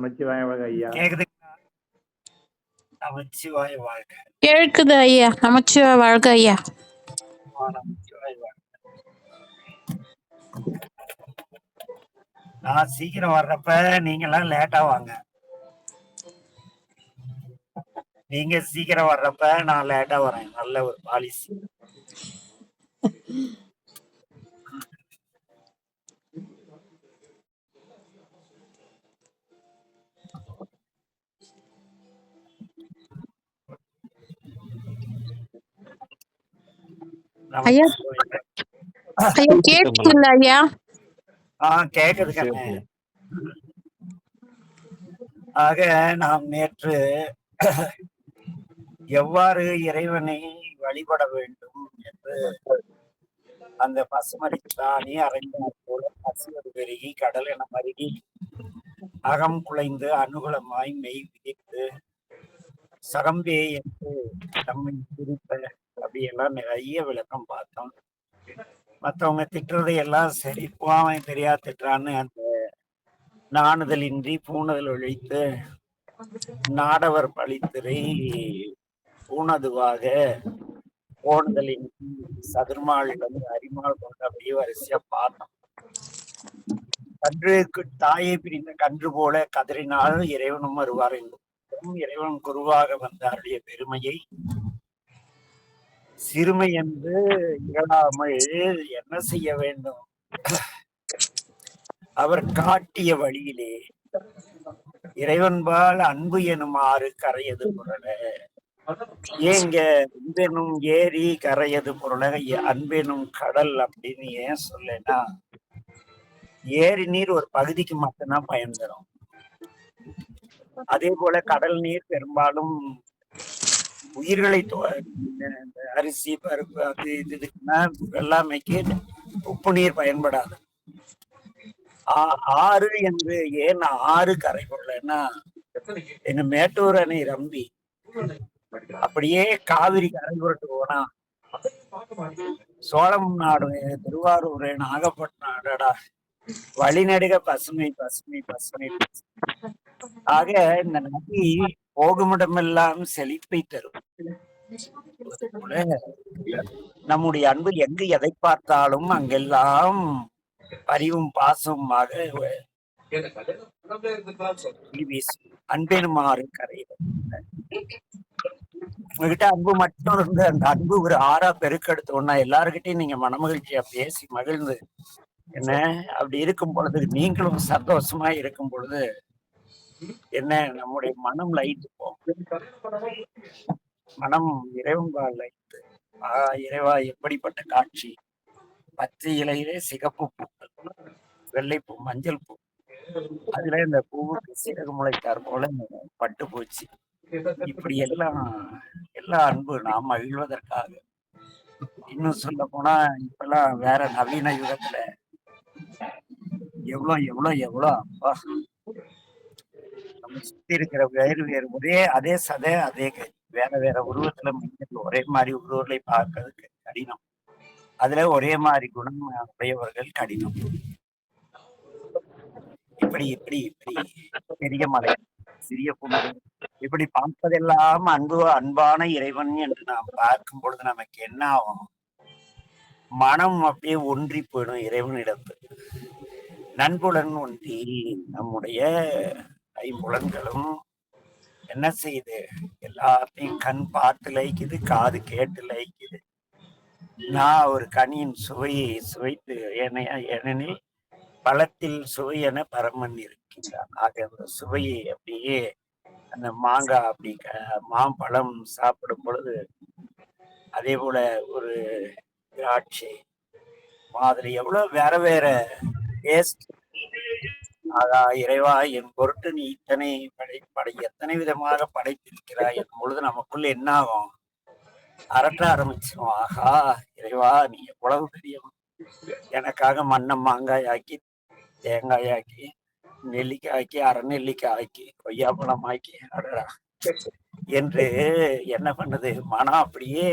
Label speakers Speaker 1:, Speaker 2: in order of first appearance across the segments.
Speaker 1: நமச்சிவாய வாழ்க ஐயா.
Speaker 2: கேக்குதுங்களா? நமச்சிவாய வாழ்க.
Speaker 3: கேக்குது ஐயா. நமச்சிவாய வாழ்க ஐயா.
Speaker 2: நமச்சிவாய வாழ்க. நான் சீக்கிரம் வர்றப்ப நீங்க எல்லாம் லேட்டா வாங்க. நீங்க சீக்கிரம் வர்றப்ப நான் லேட்டா வரேன். நல்ல ஒரு பாலிசி.
Speaker 3: ஐயா ஐயா கேக்குதுல்ல ஐயா?
Speaker 2: கேக்குது கண்ணு. ஆக நாம் நேற்று எவ்வாறு இறைவனை வழிபட வேண்டும் என்று அந்த பசுமரித்தானி அறைந்தார் போல பசுவது பெருகி கடல் என மருகி அகம் குலைந்து அனுகூலமாய் மெய் விதித்து சகம்பே என்று நம்மை பிரிப்ப அப்படியெல்லாம் நிறைய விளக்கம் பார்த்தோம். மற்றவங்க திட்டுறதை எல்லாம் சரி போவன் தெரியா திட்டுறான்னு அந்த நாணுதலின்றி பூணுதல் ஒழித்து நாடவர் பழித்திரை பூணதுவாக போணுதலின் சதுர்மாள் வந்து அரிமாள் கொண்டு அப்படியே வரிசையா பார்த்தோம். கன்றுக்கு தாயை பிரிந்த கன்று போல கதறினால் இறைவனும் வருவார் என்றும் இறைவன் குருவாக வந்தாருடைய பெருமையை சிறுமை என்று இயலாமல் என்ன செய்ய வேண்டும்? அவர் காட்டிய வழியிலே இறைவன்பால் அன்பு எனுமாறு கரையது புரள. ஏங்க அன்பெனும் ஏரி கரையது புரள அன்பெனும் கடல் அப்படின்னு ஏன் சொல்லனா, ஏரி நீர் ஒரு பகுதிக்கு மட்டும்தான் பயன் தரும். அதே போல கடல் நீர் பெரும்பாலும் உயிர்களை அரிசி பருப்பு அது இதுக்குன்னா எல்லாமைக்கு உப்பு நீர் பயன்படாது. ஆறு என்று ஏன் ஆறு கரை கொள்ளனா, எங்க மேட்டூர் அணை ரம்பி அப்படியே காவிரி கரை புரட்டு போனா சோழம் நாடு திருவாரூர் நாகப்பட்டினம் அடடா வழிநடுக பசுமை பசுமை பசுமை. ஆக இந்த நதி போகுமிடமெல்லாம் செழிப்பை தரும். நம்முடைய அன்பு எங்கு எதை பார்த்தாலும் அங்கெல்லாம் பரிவும் பாசமாக அன்பெனுமாறு கரையில உங்ககிட்ட அன்பு மட்டும் இருந்து அந்த அன்பு ஒரு ஆறா பெருக்கெடுத்தோம்னா எல்லாருக்கிட்டையும் நீங்க மனமகிழ்ச்சியா பேசி மகிழ்ந்து என்ன அப்படி இருக்கும் பொழுது நீங்களும் சந்தோஷமா இருக்கும் பொழுது என்ன நம்முடைய மனம் லைட்டு போகும். மனம் இறைவன்பால் லைட்டு. இறைவா எப்படிப்பட்ட காட்சி! பச்சை இலையிலே சிகப்பு பூக்கள், வெள்ளைப்பூ, மஞ்சள் பூ, அதுல இந்த பூவுக்கு சீரக முளைத்தார் போல பட்டு போச்சு. இப்படி எல்லாம் அன்பு நாம் மகிழ்வதற்காக. இன்னும் சொல்ல போனா இப்பெல்லாம் வேற நவீன யுகத்துல எவ்வளவு அப்பா நம்ம சுத்தி இருக்கிற வேறு அதே சதை அதே வேற உருவத்துல மனிதர்கள் ஒரே மாதிரி உருவங்களை பார்க்கறதுக்கு கடினம். அதுல ஒரே மாதிரி குணம் உடையவர்கள் கடினம். இப்படி இப்படி இப்படி பெரிய மலை சிறிய புனல் இப்படி பார்ப்பதெல்லாம் அன்பான இறைவன் என்று நாம் பார்க்கும் பொழுது நமக்கு என்ன ஆகும்? மனம் அப்படியே ஒன்றி போயிடும் இறைவனிடத்து. நன்புலன் ஒன்றி நம்முடைய ஐம்புலன்களும் என்ன செய்யுது? எல்லாத்தையும் கண் பார்த்து லைக்குது, காது கேட்டு லைக்குது. நான் ஒரு கனியின் சுவையை சுவைத்து ஏனெனில் பழத்தில் சுவை என பரமன் இருக்கின்றான். ஆக அந்த சுவையை அப்படியே அந்த மாங்காய் அப்படி மாம்பழம் சாப்பிடும் பொழுது அதே போல ஒரு திராட்சை மாதிரி எவ்வளவு வேற வேற டேஸ்ட். இறைவா என் பொருட்டு நீ இத்தனை எத்தனை விதமாக படைத்திருக்கிறாய் என் பொழுது நமக்குள்ள என்ன ஆகும்? அரட்ட ஆரம்பிச்சிடும். ஆஹா இறைவா நீ எவ்வளவு பெரியவன்! எனக்காக மண்ணை மாங்காய் ஆக்கி, தேங்காய் ஆக்கி, நெல்லிக்காய் ஆக்கி, அரைநெல்லிக்காய் ஆக்கி, கொய்யாப்பழம் ஆக்கி அடடா என்று என்ன பண்ணுது மனம்? அப்படியே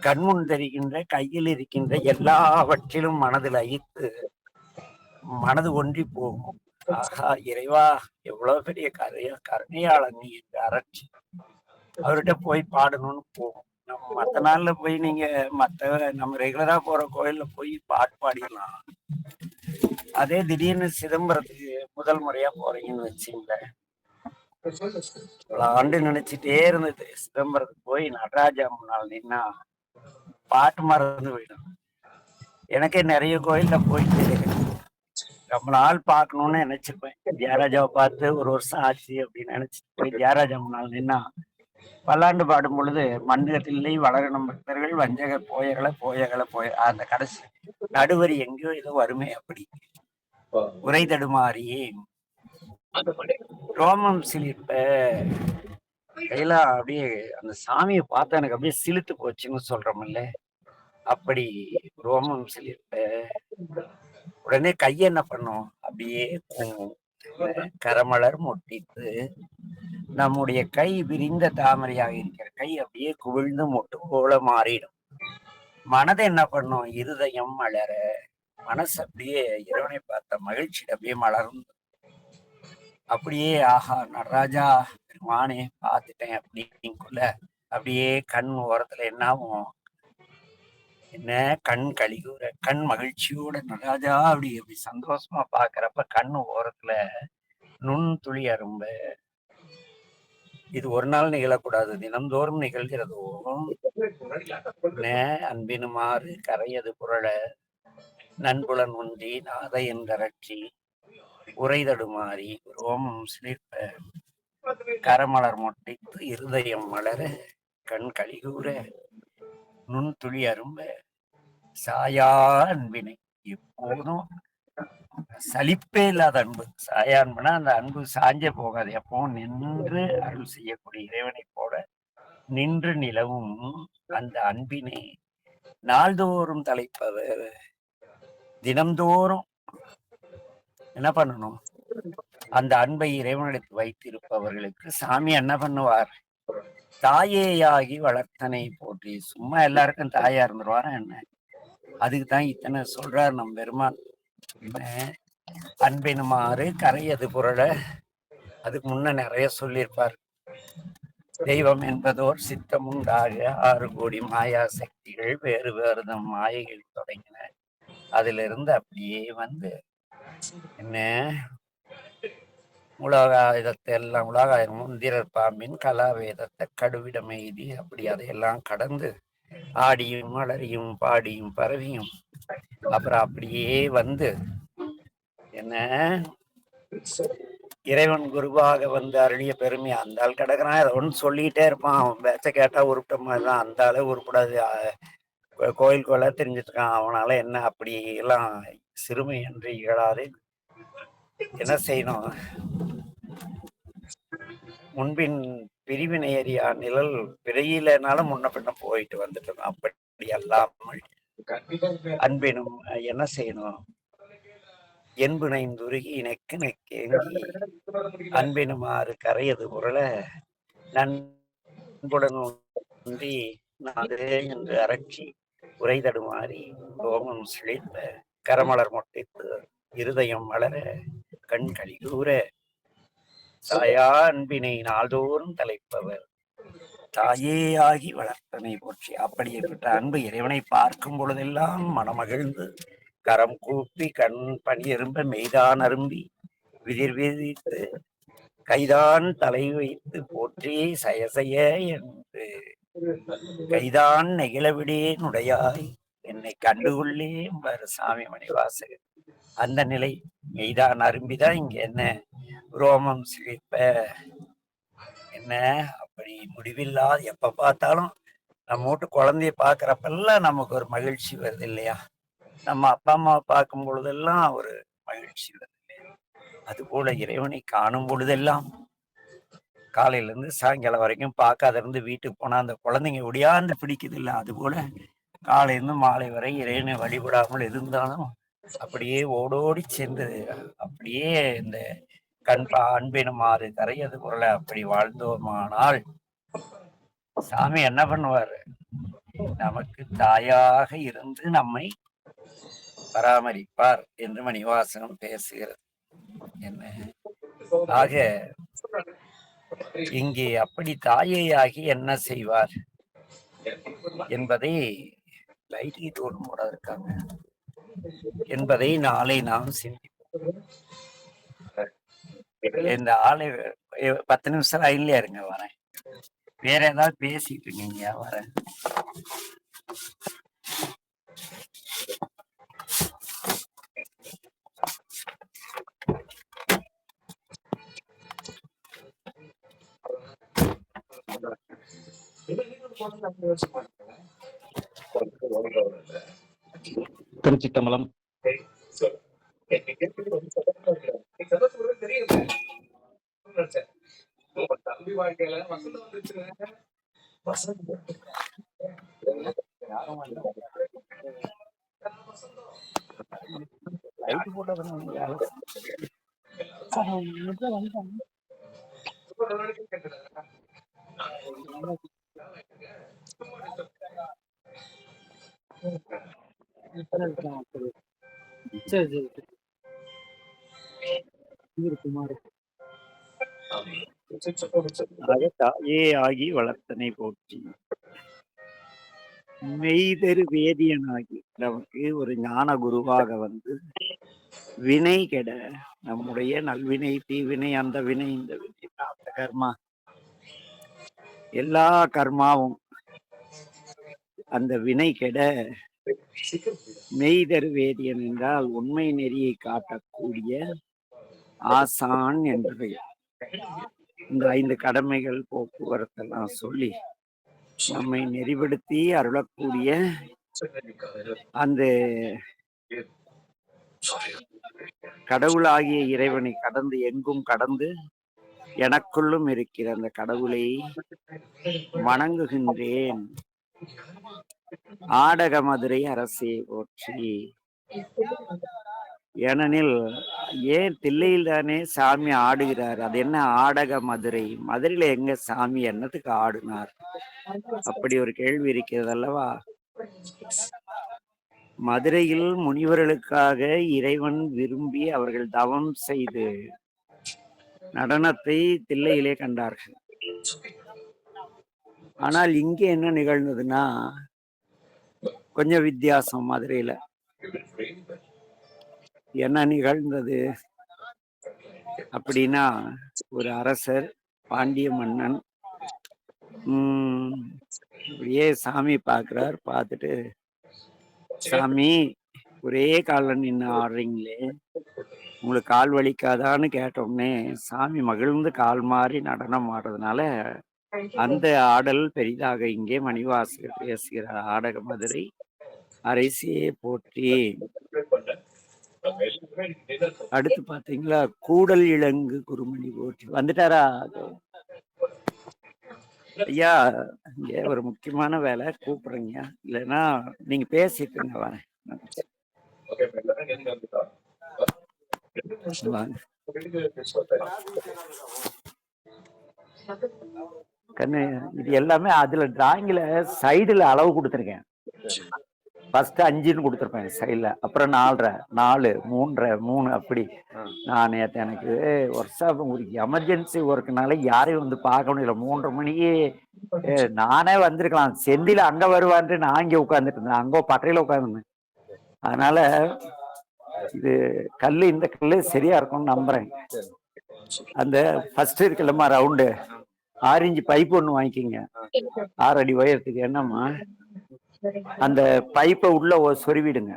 Speaker 2: கண்முன் தெரிகின்ற கையில் இருக்கின்ற எல்லாவற்றிலும் மனதில் ஐத்து மனது ஒன்றி போகும். ஆஹா இறைவா, எவ்வளவு பெரிய கருணையாளன் நீ என்று அரற்றி அவர்கிட்ட போய் பாடணும்னு போகும். நம்ம மத்த நாள்ல போய் நீங்க நம்ம ரெகுலரா போற கோயில்ல போய் பாட்டு பாடிடலாம். அதே திடீர்னு சிதம்பரத்துக்கு முதல் முறையா போறீங்கன்னு வச்சுங்களேன், பல ஆண்டு நினைச்சிட்டே இருந்தது சிதம்பரத்துக்கு போய் நடராஜா முன்னால் நின்னா பாட்டு மறந்து போயிடும். எனக்கே நிறைய கோயில்ல போயிட்டு ரொம்ப நாள் பார்க்கணும்னு நினைச்சிருப்பேன். தியாகராஜாவை பார்த்து ஒரு வருஷம் ஆச்சு அப்படின்னு நினைச்சிட்டு போய் தியாகராஜா முன்னால் நின்னா பல்லாண்டு பாடும் பொழுது மண்ணிலே வளரணும் பக்தர்கள் வஞ்சகர் போயகளை அந்த கடைசி நடுவரி எங்கேயோ ஏதோ வருமே அப்படி உரை தடுமாறி ரோமம் சிலிர்ப்ப கையெல்லாம் அப்படியே அந்த சாமியை பார்த்தா எனக்கு அப்படியே சிலுத்து போச்சுன்னு சொல்றோம்ல, அப்படி ரோமம் சிலிர்ப்ப உடனே கைய என்ன பண்ணும் அப்படியே கரமலர் மொட்டித்து நம்முடைய கை விரிந்த தாமரையாக இருக்கிற கை அப்படியே குவிழ்ந்து மொட்டு போல மாறிடும். மனதை என்ன பண்ணும், இருதயம் மலர மனசு அப்படியே இறைவனை பார்த்த மகிழ்ச்சி அப்படியே மலரும். அப்படியே ஆஹா நடராஜா பெருமானே பார்த்துட்டேன் அப்படிங்குள்ள அப்படியே கண் ஓரத்துல என்னாகும், என்ன கண் கழிவுற கண் மகிழ்ச்சியோட நடராஜா அப்படி அப்படி சந்தோஷமா பாக்குறப்ப கண்ணு ஓரத்துல நுண் துளி அரும்ப. இது ஒரு நாள் நிகழக்கூடாது, தினந்தோறும் நிகழ்கிறதோ அன்பினுமாறு கரையது புரள நண்புலன் ஒன்றி நாத என்றரட்சி உரைதடுமாறி ரோமம் சிலிர்ப்ப கரமலர் மொட்டைத்து இருதயம் மலர கண் கழிகூற நுண்துளி அரும்ப சாயா அன்பினை எப்போதும் சலிப்பே இல்லாத அன்பு. சாயா அன்புனா அந்த அன்பு சாஞ்சே போகாது, எப்பவும் நின்று அருள் செய்யக்கூடிய இறைவனை போல நின்று நிலவும் அந்த அன்பினை நாள்தோறும் தலைப்பவர். தினம்தோறும் என்ன பண்ணணும், அந்த அன்பை இறைவனிடத்தில் வைத்திருப்பவர்களுக்கு சாமி என்ன பண்ணுவார், தாயேயாகி வளர்த்தனை போற்றி. சும்மா எல்லாருக்கும் தாயா இருந்துருவாரா என்ன? அதுக்குதான் இத்தனை சொல்றார் நம் பெருமான். அன்பினுமாறு கரையது புரள, அதுக்கு முன்ன நிறைய சொல்லியிருப்பார். தெய்வம் என்பதோர் சித்தம் உண்டாக 6 கோடி மாயா சக்திகள் வேறு வேறுதம் மாயைகள் தொடங்கின. அதுல இருந்து அப்படியே வந்து என்ன உலகாயுதத்தை எல்லாம் உலகாயுதம் முந்திரர் பாம்பின் கலாவேதத்தை கடுவிடம் எய்தி அப்படி அதையெல்லாம் கடந்து ஆடியும் மலரியும் பாடியும் பரவியும் அப்புறம் அப்படியே வந்து என்ன இறைவன் குருவாக வந்து அருளிய பெருமை. அந்த ஆள் கிடக்குறான், அதை ஒன்று சொல்லிக்கிட்டே இருப்பான். அவன் பேச்ச கேட்டா உருப்பிட்ட மாதிரிதான், அந்த ஆளு உருப்படாது, கோயில் கோயிலா தெரிஞ்சிட்டு இருக்கான். அவனால என்ன அப்படி எல்லாம் சிறுமை என்று இகழாது என்ன செய்யணும், முன்பின் பிரிவினை அறியா நிழல் பிறையிலனாலும் முன்ன பின்ன போயிட்டு வந்துட்டு அப்படி அல்லாமல் அன்பினும் என்ன செய்யணும், என்புனைந்துருகி நெக்கு நெக்கேங்கி அன்பினுமாறு கரையது புரள நண்புடன் ஒன்றி நாதே என்று அரட்சி உரை தடுமாறி ரோமம் சிலிர்ப்ப கரமலர் மொட்டைத்து இருதயம் வளர கண் கழிகூற தாயா அன்பினை நாள்தோறும் தலைப்பவர் தாயே ஆகி வளர்த்தனை போற்றி. அப்படிப்பட்ட அன்பு இறைவனை பார்க்கும் பொழுதெல்லாம் மனமகிழ்ந்து கரம் கூப்பி கண் பணி எறும்ப மெய்தான் அரும்பி விதிர் விதித்து கைதான் தலை வைத்து போற்றி சயசய என்று கைதான் நெகிழவிடேன் உடையாய் என்னை கண்டுகொள்ளே சாமி மணிவாசகர். அந்த நிலை மெய்தான் அரும்பிதான் இங்க என்ன ரோமம் சிலிர்ப்ப என்ன அப்படி முடிவில்லாத எப்ப பார்த்தாலும் நம்ம வீட்டு குழந்தைய பாக்குறப்பெல்லாம் நமக்கு ஒரு மகிழ்ச்சி வருது இல்லையா, நம்ம அப்பா அம்மாவை பார்க்கும் பொழுதெல்லாம் ஒரு மகிழ்ச்சி வருது இல்லையா, அது போல இறைவனை காணும் பொழுதெல்லாம் காலையில இருந்து சாயங்காலம் வரைக்கும் பார்க்காத இருந்து வீட்டுக்கு போனா அந்த குழந்தைங்க ஒடியாந்து பிடிக்குது இல்ல, அது போல காலையிலிருந்து மாலை வரை இறைவனை வழிபடாமல் இருந்தாலும் அப்படியே ஓடோடி சென்று அப்படியே இந்த அன்பினுமாறு கரையது பொருளை அப்படி வாழ்ந்தோமானால் சாமி என்ன பண்ணுவாரு, நமக்கு தாயாக இருந்து நம்மை பராமரிப்பார் என்று மணிவாசகம் பேசுகிறது. என்ன ஆக இங்கே அப்படி தாயையாகி என்ன செய்வார் என்பதை லைட்லி தோணும் போல இருக்காங்க என்பதை நாளை நாம் சிந்திப்போம். இந்த ஆளை 10 நிமிஷம் லைன்லயா இருங்க, வரேன். வேற ஏதாவது பேசிட்டு இருக்கீங்க, வரேன்.
Speaker 1: திருச்சிட்டம்பலம்.
Speaker 2: தாயே ஆகி வளர்த்தனை போற்றி, மெய்தரு வேதியனாகி நமக்கு ஒரு ஞான குருவாக வந்து வினை கெட, நம்முடைய நல்வினை தீவினை அந்த வினை இந்த வினை பிராப்த கர்மா எல்லா கர்மாவும் அந்த வினை கெட மெய்தரு வேதியன் என்றால் உண்மை நெறியை காட்டக்கூடிய ஆசான் என்று பெயர். இந்த 5 கடமைகள் போக்குவரத்தெல்லாம் சொல்லி நம்மை நெறிப்படுத்தி அருளக்கூடிய அந்த கடவுளாகிய இறைவனை கடந்து எங்கும் கடந்து எனக்குள்ளும் இருக்கிற அந்த கடவுளை வணங்குகின்றேன். ஆடக மதுரை அரசே போற்றி. ஏனெனில் ஏன் தில்லையில் தானே சாமி ஆடுகிறார். அது என்ன ஆடக மதுரை? மதுரையில எங்க சாமி என்னத்துக்கு ஆடினார்? அப்படி ஒரு கேள்வி இருக்கிறது அல்லவா? மதுரையில் முனிவர்களுக்காக இறைவன் விரும்பி அவர்கள் தவம் செய்து நடனத்தை தில்லையிலே கண்டார்கள். ஆனால் இங்கே என்ன நிகழ்ந்ததுன்னா கொஞ்சம் வித்தியாசம். மதுரையில என்ன நிகழ்ந்தது அப்படின்னா, ஒரு அரசர், பாண்டிய மன்னன், அப்படியே சாமி பார்க்கிறார். பார்த்துட்டு, சாமி ஒரே காலில் நின்று ஆடுறீங்களே, உங்களுக்கு கால் வலிக்காதான்னு கேட்டோடனே சாமி மகிழ்ந்து கால் மாறி நடனம் ஆடுறதுனால அந்த ஆடல் பெரிதாக இங்கே மணிவாசகர் பேசுகிற ஆடக மதுரை அரசியே போற்றி. அடுத்து பாத்தீங்களா, கூடல் இளங்கு குருமணி போற்றி. வந்துட்டாரா ஐயா? இங்க ஒரு முக்கியமான வேலை, கூப்பிடுறீங்க. இல்லைன்னா நீங்க பேசிட்டுங்க, வரேன். கண்ணு, இது எல்லாமே அதுல டிராயிங்ல சைடுல அளவு கொடுத்துருக்கேன். ஃபர்ஸ்ட் 5ன்னு கொடுத்துருப்பேன் சைட்ல, அப்புறம் 4.5, 4, 3.5, 3 அப்படி. நான் நேற்று எனக்கு ஒர்க் ஒரு எமர்ஜென்சி ஒர்க்குனால யாரையும் வந்து பார்க்க முடியல. 3:30 மணிக்கு நானே வந்திருக்கலாம். செந்தில அங்க வருவான்ட்டு நான் இங்க உட்காந்துட்டு இருந்தேன், அங்க பட்டறையில உட்காந்துருந்தேன். அதனால இது கல்லு, இந்த கல்லு சரியா இருக்கும்னு நம்புறேன். அந்த ஃபர்ஸ்ட் இருக்குல்லம்மா ரவுண்டு, ஆரஞ்சு பைப் ஒண்ணு வாங்கிக்கிங்க, 6 அடி உயரத்துக்கு. என்னம்மா, அந்த பைப்பை உள்ள சொருவிடுங்க.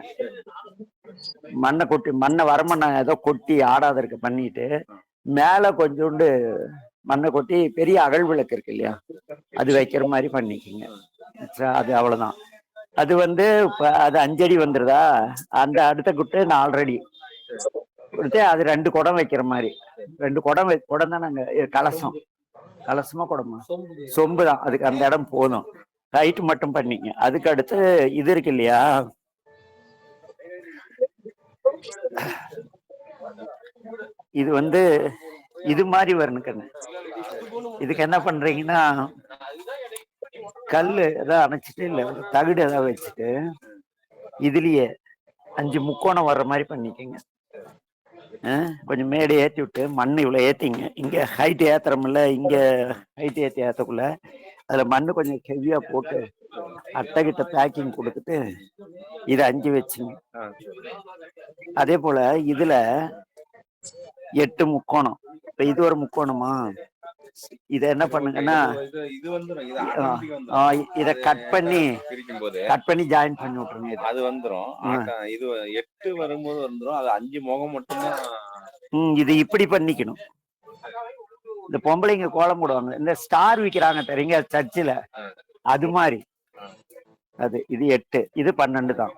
Speaker 2: மண்ணை கொட்டி, வரமண்ணை ஏதோ கொட்டி ஆடாத இருக்க பண்ணிட்டு, மேல கொஞ்சோண்டு மண்ணை கொட்டி பெரிய அகல் விளக்கு இருக்கு இல்லையா, அது வைக்கிற மாதிரி பண்ணிக்கிங்க. அது அவ்வளவுதான். அது வந்து அது 5 அடி வந்துருதா, அந்த அடுத்த குட்டு 4 அடி கொடுத்து அது 2 குடம் வைக்கிற மாதிரி. 2 குடம் குடம் தான். நாங்க கலசமா குடமா, சொம்பு தான். அதுக்கு அந்த இடம் போதும். ரைட் மட்டும் பண்ணிங்க. அதுக்கு அடுத்து இது இருக்கு இல்லையா, இது வந்து இது மாதிரி வரணும் கண்ணு. இதுக்கு என்ன பண்றீங்கன்னா, கல்லு ஏதாவது அணைச்சிட்டு, இல்ல ஒரு தகுடு ஏதாவது வச்சுட்டு இதுலயே 5 முக்கோணம் வர்ற மாதிரி பண்ணிக்கங்க. கொஞ்சம் மேடு ஏற்றி விட்டு மண் இவ்வளோ ஏற்றிங்க. இங்கே ஹைட் ஏற்றுறோம்ல, இங்கே ஹைட் ஏற்றக்குள்ள அதில் மண் கொஞ்சம் ஹெவியாக போட்டு அட்டைக்கிட்ட பேக்கிங் கொடுத்துட்டு இதை 5 வச்சுங்க. அதே போல் இதில் 8 முக்கோணம். இப்போ இது ஒரு முக்கோணமா, இதை என்ன பண்ணுங்கன்னா இதை கட் பண்ணி ஜாயின் பண்ணி விட்டுருங்க.
Speaker 4: அது வந்துரும். இது 8 வரும்போது வந்துரும். அது 5 முகம் மட்டும்தான்.
Speaker 2: இது இப்படி பண்ணிக்கணும். இந்த பொம்பளைங்க கோலம் போடுவாங்க, இந்த ஸ்டார் விக்கிறாங்க தெரியுங்க சர்ச்சில், அது மாதிரி. அது இது 8, இது 12 தான்.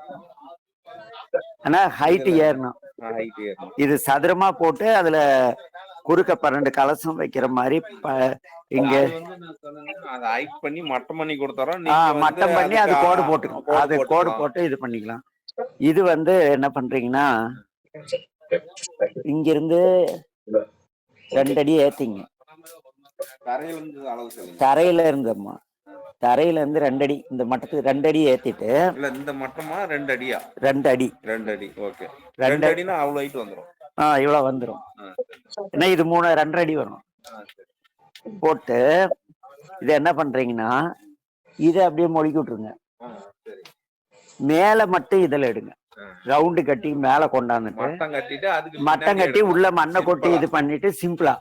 Speaker 2: ஆனா ஹைட் ஏறணும். இது சதுரமா போட்டு அதுல குறுக்க 12 கலசம் வைக்கிற மாதிரி இங்க
Speaker 4: மட்டம் பண்ணி கொடுத்தாரோம்.
Speaker 2: மட்டம் பண்ணி அது கோடு போட்டுக்கணும். அது கோடு போட்டு இது பண்ணிக்கலாம். இது என்ன பண்றீங்கன்னா, இங்க இருந்து 2 அடி ஏத்திங்க. தரையில இருந்தம்மா, தரையில இருந்து 2 அடி, இந்த மட்டத்துக்கு 2 அடி ஏத்திட்டு.
Speaker 4: இந்த மட்டமா 2 அடியா?
Speaker 2: 2 அடி.
Speaker 4: 2 அடி. ஓகே. 2 அடினா அவ்வளவு ஹைட் வந்துரும்.
Speaker 2: இவ்வளவு வந்துரும். ஏன்னா இது 2.5 அடி வரும். போட்டு இது என்ன பண்றீங்கன்னா, இதை அப்படியே மொழிக்கி விட்டுருங்க. மேல மட்டும் இதுல எடுங்க, ரவுண்டு கட்டி மேல கொண்டாந்துட்டு மட்டம் கட்டி உள்ள மண்ணை கொட்டி இது பண்ணிட்டு சிம்பிளா.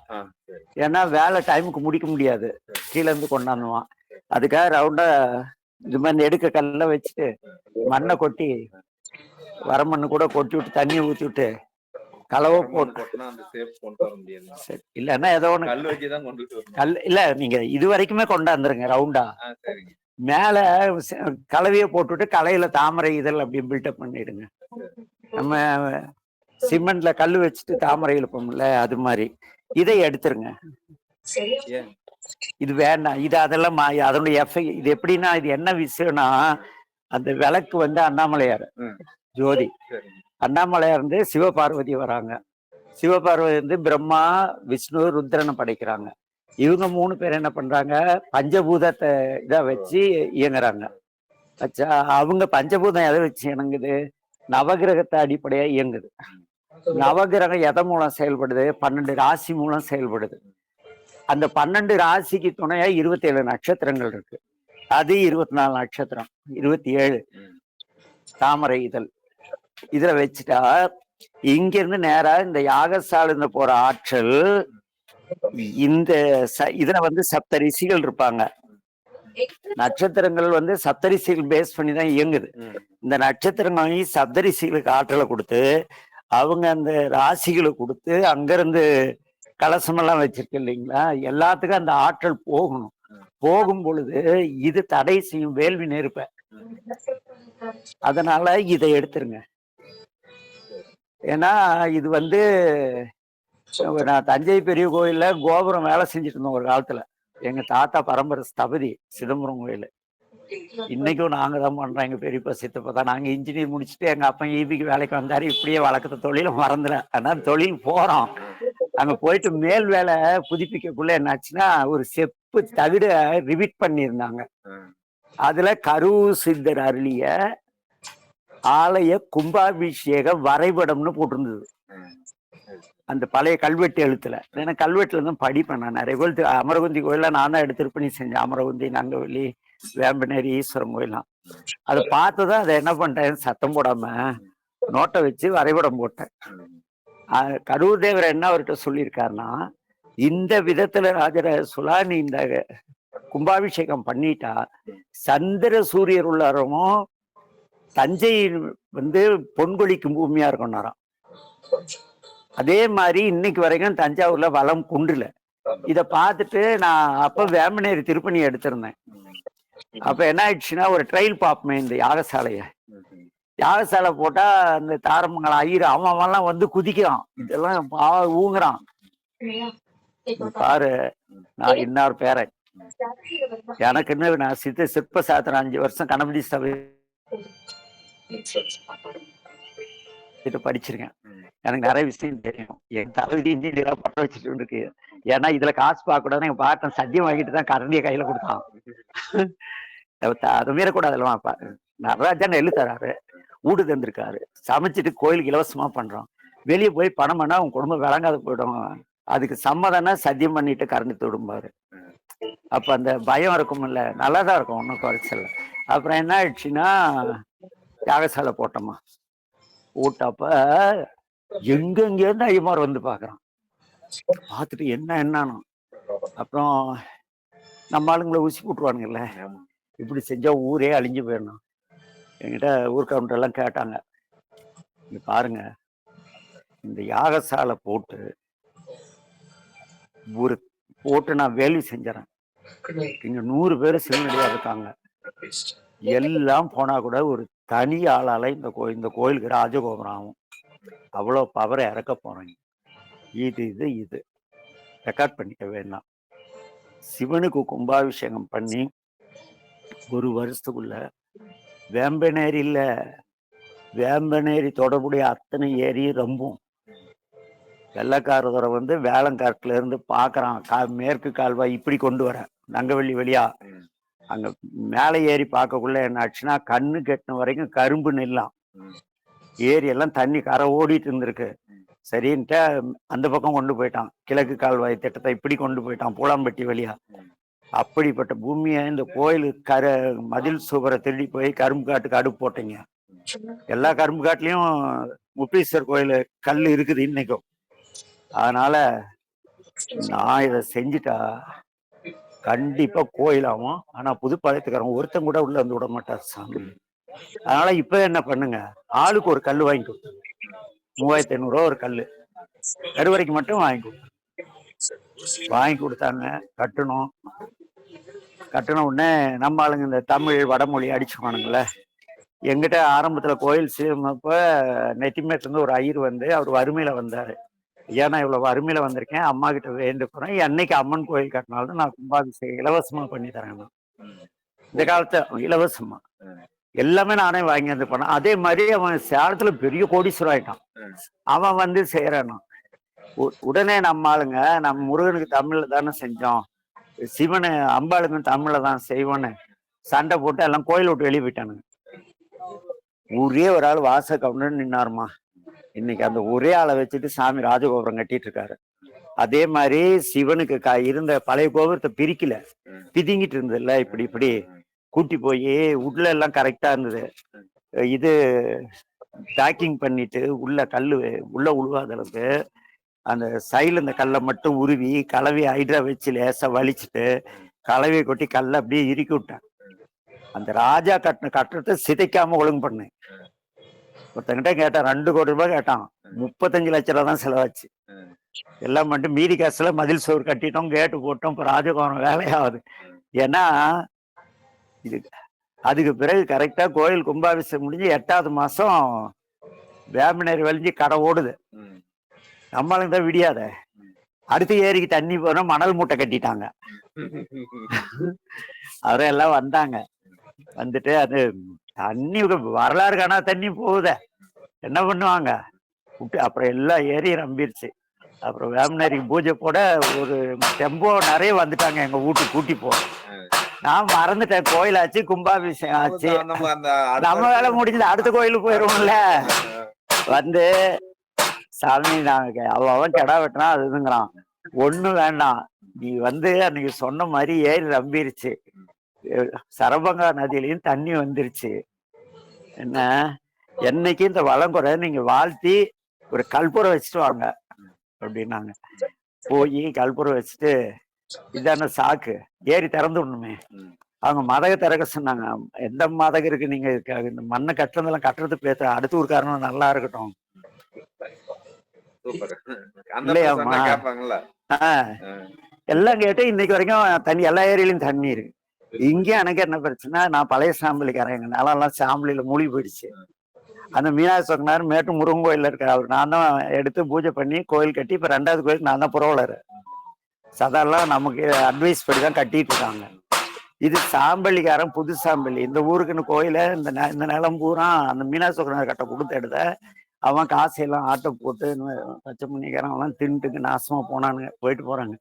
Speaker 2: ஏன்னா வேலை டைமுக்கு முடிக்க முடியாது, கீழே இருந்து கொண்டாந்துவான். அதுக்காக ரவுண்டா இது மாதிரி எடுக்க கல்ல வச்சுட்டு மண்ணை கொட்டி வரமண்ணு கூட கொட்டி விட்டு தண்ணி ஊத்தி விட்டு கலவை போட்டு. இல்லன்னா ஏதோ ஒண்ணு கல் இல்ல, நீங்க இது வரைக்குமே கொண்டாந்துருங்க ரவுண்டா. மேல கலவையை போட்டுவிட்டு கலையில தாமரை இதழ் அப்படி பில்டப் பண்ணிடுங்க. நம்ம சிமெண்ட்ல கல் வச்சுட்டு தாமரை இழுப்போம்ல, அது மாதிரி. இதை எடுத்துருங்க. இது வேண்டாம், இது அதெல்லாம் அதனுடைய எஃபெக்ட். இது எப்படின்னா, இது என்ன விஷயம்னா, அந்த விளக்கு அண்ணாமலையார் ஜோதி. அண்ணாமலையார் சிவபார்வதி வராங்க. சிவபார்வதி பிரம்மா விஷ்ணு ருத்ரனை படைக்கிறாங்க. இவங்க 3 பேர் என்ன பண்றாங்க, பஞ்சபூதத்தை இதை வச்சு இயங்குறாங்க. வச்சா அவங்க பஞ்சபூதம் எதை வச்சு இயங்குது, நவகிரகத்தை அடிப்படையா இயங்குது. நவகிரகம் எதை மூலம் செயல்படுது, 12 ராசி மூலம் செயல்படுது. அந்த 12 ராசிக்கு துணையா 27 நட்சத்திரங்கள் இருக்கு. அது 24 நட்சத்திரம், 27 தாமரை இதழ். இதுல வச்சுட்டா இங்கிருந்து நேரா இந்த யாகசாலை போற ஆற்றல் இந்த இதுல சப்தரிஷிகள் இருப்பாங்க. நட்சத்திரங்கள் சப்தரிஷிகள் பேஸ் பண்ணி தான் இயங்குது. இந்த நட்சத்திரங்கள் சப்தரிஷிகளுக்கு ஆற்றலை கொடுத்து அவங்க அந்த ராசிகளை கொடுத்து அங்கிருந்து கலசமெல்லாம் வச்சிருக்கு இல்லைங்களா, எல்லாத்துக்கும் அந்த ஆற்றல் போகணும். போகும் பொழுது இது தடை செய்யும் வேள்வி நெருப்ப. அதனால இதை எடுத்துருங்க. ஏன்னா இது நான் தஞ்சை பெரிய கோயில்ல கோபுரம் வேலை செஞ்சுட்டு இருந்தோம் ஒரு காலத்துல. எங்க தாத்தா பரம்பரை ஸ்தபதி சிதம்பரம் கோயில். இன்னைக்கும் நாங்க தான் பண்றோம். எங்க பெரியப்பா சித்தப்பா தான். நாங்க இன்ஜினியர் முடிச்சுட்டு எங்க அப்பா ஈபிக்கு வேலைக்கு வந்தாரு. இப்படியே வழக்கத்தை தொழில மறந்துல. ஆனா தொழில் போறோம். அங்க போயிட்டு மேல் வேலை புதுப்பிக்கக்குள்ள என்னாச்சுன்னா, ஒரு செப்பு தகுட ரிவிட் பண்ணியிருந்தாங்க. அதுல கரூர் சித்தர் அருளிய ஆலய கும்பாபிஷேக வரைபடம்னு போட்டிருந்தது அந்த பழைய கல்வெட்டு எழுத்துல. ஏன்னா கல்வெட்டுல இருந்து படிப்பேன் நான் நிறைய கோயில். அமரகுந்தி கோயில நான் தான் எடுத்து பண்ணி செஞ்சேன். அமரகுந்தி, நங்கவெளி, வேம்பனேரி, ஈஸ்வரன் கோயிலாம். அதை பார்த்துதான் அதை என்ன பண்ணிட்டேன், சத்தம் போடாம நோட்டை வச்சு வரைபடம் போட்டேன். கரூர் தேவர் என்ன அவர்கிட்ட சொல்லியிருக்காருன்னா, இந்த விதத்துல ராஜர சுலானி இந்த கும்பாபிஷேகம் பண்ணிட்டா சந்திர சூரியர் உள்ளாரமும் தஞ்சை பொன்கொழிக்கும் பூமியா இருக்கணும். அதே மாதிரி இன்னைக்கு வரைக்கும் தஞ்சாவூர்ல வளம் குண்டுல. இத பார்த்துட்டு நான் அப்ப வேம்பனேரி திருப்பணி எடுத்திருந்தேன். அப்ப என்ன ஆயிடுச்சுன்னா, ஒரு ட்ரெயில் பார்ப்போமே இந்த யாகசாலைய. யாகசாலை போட்டா அந்த தாரமங்கலம் ஐயர் அவன்லாம் குதிக்கிறான், இதெல்லாம் ஊங்குறான். பாரு, நான் இன்னார் பேரன். எனக்குன்னு நான் சிற்ப சாத்திரம் 5 வருஷம் கணபதி சபை படிச்சிருக்கேன். எனக்கு நிறைய விஷயம் தெரியும். என் தலைவிதி இன்ஜினியரா பட்ட வச்சுட்டு இருக்கு. ஏன்னா இதுல காசு பார்க்க கூடாதுன்னு எங்க பாட்டன் சத்தியம் வாங்கிட்டு தான் கரண்டிய கையில கொடுத்தான். அது மீறக்கூடாதுல்ல. நடராஜா நெல்லு தராரு, ஊடு தந்திருக்காரு, சமைச்சிட்டு கோயிலுக்கு இலவசமா பண்றோம். வெளியே போய் பணம் பண்ணா உன் குடும்பம் விளங்காத போயிடும், அதுக்கு சம்மதம்னா சத்தியம் பண்ணிட்டு கறந்து விடும்பாரு. அப்ப அந்த பயம் இருக்கும்ல, நல்லாதான் இருக்கும், ஒன்றும் குறைச்சல. அப்புறம் என்ன ஆயிடுச்சுன்னா யாகசாலை போட்டோமா. போட்டப்ப எங்கெங்கேருந்து ஐயமார் வந்து பாக்குறான். பார்த்துட்டு என்னன்னு அப்புறம் நம்ம ஆளுங்களை ஊசி போட்டுருவானுங்கல்ல, இப்படி செஞ்சா ஊரே அழிஞ்சு போயிடணும். என்கிட்ட ஊர்க்காரன்ட்ட எல்லாம் கேட்டாங்க, இங்க பாருங்க, இந்த யாகசாலை போட்டு ஒரு போட்டு நான் வேள்வி செஞ்சுறேன், இங்க 100 பேர் சிவனடியா இருக்காங்க, எல்லாம் போனா கூட ஒரு தனி ஆளால இந்த கோயிலுக்கு ராஜகோபுரம் ஆகும், அவ்வளோ பவரை இறக்க போறேன். இது ரெக்கார்ட் பண்ணிக்க வேண்டாம். சிவனுக்கு கும்பாபிஷேகம் பண்ணி 1 வருஷத்துக்குள்ள வேம்பனேரி தொடர்புடைய அத்தனை ஏரியும் ரொம்பும். வெள்ளக்காரதுரை வந்து வேளங்காட்டுல இருந்து பாக்குறான், மேற்கு கால்வாய் இப்படி கொண்டு வர நங்கவள்ளி வழியா அங்க மேலே ஏறி பார்க்கக்குள்ள என்ன ஆச்சுன்னா, கண்ணு கெட்டின வரைக்கும் கரும்பு நெல்லாம், ஏரி எல்லாம் தண்ணி கரை ஓடிட்டு இருந்திருக்கு. சரின்ட்டு அந்த பக்கம் கொண்டு போயிட்டான், கிழக்கு கால்வாய் திட்டத்தை இப்படி கொண்டு போயிட்டான் பூலாம்பட்டி வழியா. அப்படிப்பட்ட பூமியை இந்த கோயில் மதில் சுவரை திருடி போய் கரும்பு காட்டுக்கு அடுப்பு போட்டீங்க. எல்லா கரும்பு காட்டுலயும் முப்பீஸ்வரர் கோயில் கல் இருக்குது இன்னைக்கும். அதனால நான் இதை செஞ்சுட்டா கண்டிப்பா கோயிலாகும். ஆனா புதுப்பாளையத்துக்காரன் ஒருத்தன் கூட உள்ள வந்து விட மாட்டார் சாமி. அதனால இப்ப என்ன பண்ணுங்க, ஆளுக்கு ஒரு கல் வாங்கி கொடுத்தாங்க. 3500 ரூபா ஒரு கல், கருவறைக்கு மட்டும் வாங்கி கொடுத்தாங்க. கட்டண உடனே நம்ம ஆளுங்க இந்த தமிழ் வடமொழி அடிச்சுவானுங்களே. எங்கிட்ட ஆரம்பத்துல கோயில் சீர்மப்ப நெத்திமேத்துல இருந்து ஒரு ஐயர் வந்து அவர் வறுமையில வந்தாரு. ஏன்னா இவ்வளவு வறுமையில வந்திருக்கேன், அம்மா கிட்ட வேண்டு போறேன், என்னைக்கு அம்மன் கோயில் கட்டினாலும் நான் கும்பாபிஷேகம் இலவசமா பண்ணி தரேன். இந்த காலத்துல இலவசமா எல்லாமே நானே வாங்கி வந்து பண்ணேன். அதே மாதிரி அவன் சேலத்துல பெரிய கோடீஸ்வரர் ஆயிட்டான். அவன் வந்து செய்யறான். உடனே நம்ம ஆளுங்க, நம்ம முருகனுக்கு தமிழ்ல தானே செஞ்சோம், சிவனு அம்பாளுக்கு தமிழ்ல தான் செய்வோன்னு சண்டை போட்டு எல்லாம் கோயில் விட்டு வெளியே போயிட்டானுங்க. ஒரே ஒரு ஆள் வாச கவுண்டர் நின்னாருமா. இன்னைக்கு அந்த ஒரே ஆளை வச்சுட்டு சாமி ராஜகோபுரம் கட்டிட்டு இருக்காரு. அதே மாதிரி சிவனுக்கு இருந்த பழைய கோபுரத்தை பிரிக்கல, பிதிங்கிட்டு இருந்ததுல, இப்படி கூட்டி போய் உள்ள எல்லாம் கரெக்டா இருந்தது. இது பேக்கிங் பண்ணிட்டு உள்ள கல்லு உள்ள உழுவாத அளவுக்கு அந்த சைடுல இந்த கல்லை மட்டும் உருவி கலவையை ஹைட்ரா வச்சு லேசா வலிச்சுட்டு கலவையை கொட்டி கல்லை அப்படியே இறுக்கி விட்டேன். அந்த ராஜா கட்டின கட்டத்தை சிதைக்காம ஒழுங்கு பண்ணேன். ஒருத்தங்கிட்ட கேட்டான், 2 கோடி ரூபாய் கேட்டான், 35 லட்ச ரூபா தான் செலவாச்சு. எல்லாம் மட்டும் மீதி காசுல மதில் சோறு கட்டிட்டோம், கேட்டு போட்டோம். இப்போ ராஜகோபுரம் வேலையாகுது. ஏன்னா இது அதுக்கு பிறகு கரெக்டா கோயில் கும்பாபிஷேகம் முடிஞ்சு 8வது மாசம் வேம்பனேரி வலிஞ்சு கடை ஓடுது. நம்மளுக்கு தான் விடியாத. அடுத்த ஏரிக்கு தண்ணி போனா மணல் மூட்டை கட்டிட்டாங்க. அவரெல்லாம் வந்தாங்க. வந்துட்டு அது தண்ணி வரலாறு காணா தண்ணி போகுத, என்ன பண்ணுவாங்க விட்டு. அப்புறம் எல்லா ஏரியும் நம்பிருச்சு. அப்புறம் வேம்பனேரிக்கு பூஜை போட ஒரு டெம்போ நிறைய வந்துட்டாங்க எங்க வீட்டுக்கு கூட்டி போக. நான் மறந்துட்டேன், கோயில் ஆச்சு, கும்பாபிஷேகம் ஆச்சு, நம்ம வேலை முடிஞ்சது, அடுத்த கோயிலுக்கு போயிருவோம்ல. வந்து சாமி நாங்க அவன் கெடா வெட்டினா அதுங்கிறான், ஒண்ணும் வேண்டாம், நீ வந்து அன்னைக்கு சொன்ன மாதிரி ஏறி நம்பிருச்சு, சரபங்கா நதியிலையும் தண்ணி வந்துருச்சு, என்ன என்னைக்கு இந்த வளங்குறை நீங்க வாழ்த்தி ஒரு கல்புரை வச்சுட்டு வாங்க அப்படின்னாங்க. போய் கல்புரை வச்சுட்டு, இதான சாக்கு, ஏறி திறந்து விடணுமே. அவங்க மதக திறக்க சொன்னாங்க. எந்த மதகம் இருக்கு, நீங்க இந்த மண்ணை கட்டுறதெல்லாம் கட்டுறது பேச அடுத்த ஒரு காரணம் நல்லா இருக்கட்டும் இல்லையாமா. எல்லாம் கேட்டு இன்னைக்கு வரைக்கும் தண்ணி எல்லா ஏரியிலும் தண்ணி இருக்கு. இங்கே எனக்கு என்ன பிரச்சனை, நான் பழைய சாம்பலிக்காரன், எங்க நிலம்லாம் சாம்பலியில மூழ்கி போயிடுச்சு. அந்த மீனாட்சி சொன்னார் மேட்டு முருகன் கோயில்ல இருக்காரு, அவர் நான் தான் எடுத்து பூஜை பண்ணி கோயில் கட்டி இப்ப 2வது கோயிலுக்கு நான் தான் புறவலர். சதாலாம் நமக்கு அட்வைஸ் படி தான் கட்டிட்டு இருக்காங்க. இது சாம்பலிக்காரன், புது சாம்பலி, இந்த ஊருக்குன்னு கோயில இந்த நிலம் பூரா அந்த மீனாட்சி சொக்கனார் கட்ட கொடுத்து எடுத்த அவன் காசையெல்லாம் ஆட்டை போட்டு பச்சை பண்ணிக்காரன் அவன் தின்ட்டுக்கு நாசமா போனானுங்க, போயிட்டு போறாங்க.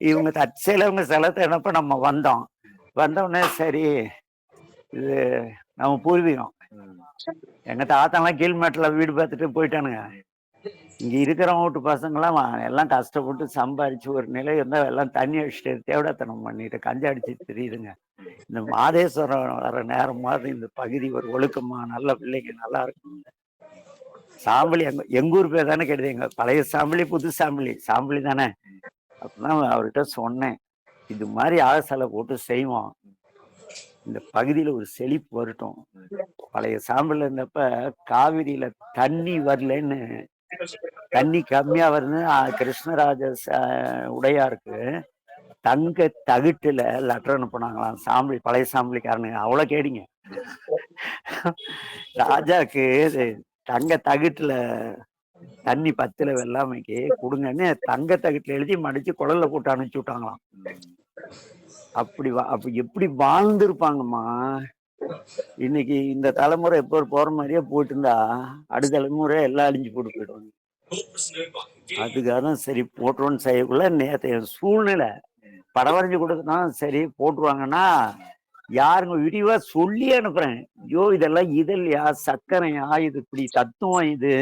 Speaker 2: இவங்க தற்செயல இவங்க செலத்தை என்னப்ப நம்ம வந்தோடனே சரி இது நம்ம பூர்வீகம், எங்க தாத்தாலாம் கீழ்மேட்டில் வீடு பார்த்துட்டு போயிட்டானுங்க. இங்க இருக்கிறவங்க வீட்டு பசங்களாம் எல்லாம் கஷ்டப்பட்டு சம்பாரிச்சு ஒரு நிலை இருந்தா எல்லாம் தண்ணி அடிச்சுட்டு தேவடாத்தனம் பண்ணிட்டு கஞ்சா அடிச்சு தெரியுதுங்க. இந்த மாதேஸ்வரம் வர நேரம் மாதிரி இந்த பகுதி ஒரு ஒழுக்கமா நல்ல பிள்ளைங்க நல்லா இருக்கும். சாம்பலி எங்க ஊர் பேர் தானே கேட்டது, எங்க பழைய சாம்பலி புது சாம்பலி தானே. அப்படிதான் அவர்கிட்ட சொன்னேன், இது மாதிரி ஆகசாலை போட்டு செய்வோம், இந்த பகுதியில ஒரு செழிப்பு வரட்டும். பழைய சாம்பல் இருந்தப்ப காவிரியில தண்ணி வரலன்னு, தண்ணி கம்மியா வருதுன்னு கிருஷ்ணராஜ உடையாருக்கு தங்க தகுட்டுல லெட்டர் அனுப்புனாங்களாம் சாம்பலி, பழைய சாம்பலிக்காரனுங்க. அவ்வளவு கேடிங்க. ராஜாக்கு தங்க தகுட்டுல தண்ணி பத்துல வெள்ளாமைக்கு கொடுங்கன்னு தங்க தகுட்டுல எழுதி மடிச்சு குழல்ல போட்டு அனுப்பிச்சு விட்டாங்களாம். அப்ப எப்படி வாழ்ந்துருப்பாங்கம்மா. இன்னைக்கு இந்த தலைமுறை எப்போ போற மாதிரியே போயிட்டு இருந்தா அடுத்த தலைமுறை எல்லாம் அழிஞ்சு போட்டு போயிடுவாங்க. அதுக்காக தான் சரி போட்டுருவோன்னு செய்யக்குள்ள நேற்று சூழ்நிலை படம் வரைஞ்சு கொடுத்தா சரி போட்டுருவாங்கன்னா யாருங்க விரிவா சொல்லி அனுப்புறேன். ஐயோ இதெல்லாம் இதழ்யா சக்கரையா, இது இப்படி தத்துவம் இது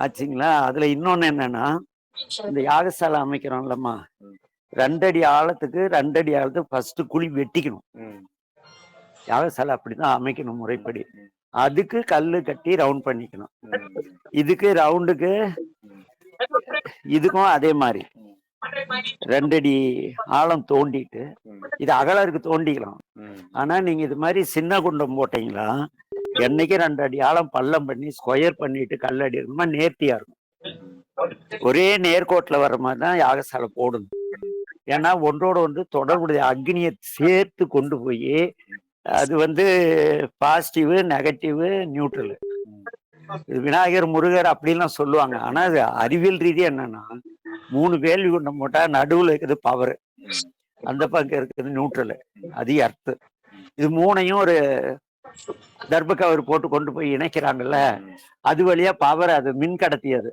Speaker 2: ஆச்சுங்களா. அதுல இன்னொன்னு என்னன்னா, இந்த யாகசாலை அமைக்கிறோம்லம்மா, 2 அடி ஆழத்துக்கு 2 அடி ஆழத்துக்கு ஃபர்ஸ்ட் குழி வெட்டிக்கணும். யாகசாலை அப்படிதான் அமைக்கணும் முறைப்படி. அதுக்கு கல்லு கட்டி ரவுண்ட் பண்ணிக்கணும். இதுக்கு ரவுண்டுக்கு இதுக்கும் அதே மாதிரி 2 அடி ஆழம் தோண்டிட்டு, இது அகலருக்கு தோண்டிக்கலாம். ஆனா நீங்க இது மாதிரி சின்ன குண்டம் போட்டீங்களா, என்னைக்கு 2 அடி ஆழம் பள்ளம் பண்ணி ஸ்கொயர் பண்ணிட்டு கல் அடி இருக்குமா நேர்த்தியா இருக்கும். ஒரே நேர்கோட்டுல வர்ற மாதிரி தான் யாகசாலை போடணும். ஏன்னா ஒன்றோட ஒன்று தொடர்புடைய அக்னியை சேர்த்து கொண்டு போய் அது பாசிட்டிவ் நெகட்டிவ் நியூட்ரல். இது விநாயகர் முருகர் அப்படின்லாம் சொல்லுவாங்க. ஆனா அது அறிவியல் ரீதியா என்னன்னா, 3 வேள்வி குண்டம் போட்டா நடுவுல இருக்குது பவர், அந்த பக்கம் இருக்குது நியூட்ரல், அது அர்த்தம். இது 3ஐயும் ஒரு தர்ப கவர் போட்டு கொண்டு போய் இணைக்கிறாங்கல்ல, அது வழியா பவர், அது மின் கடத்தி, அது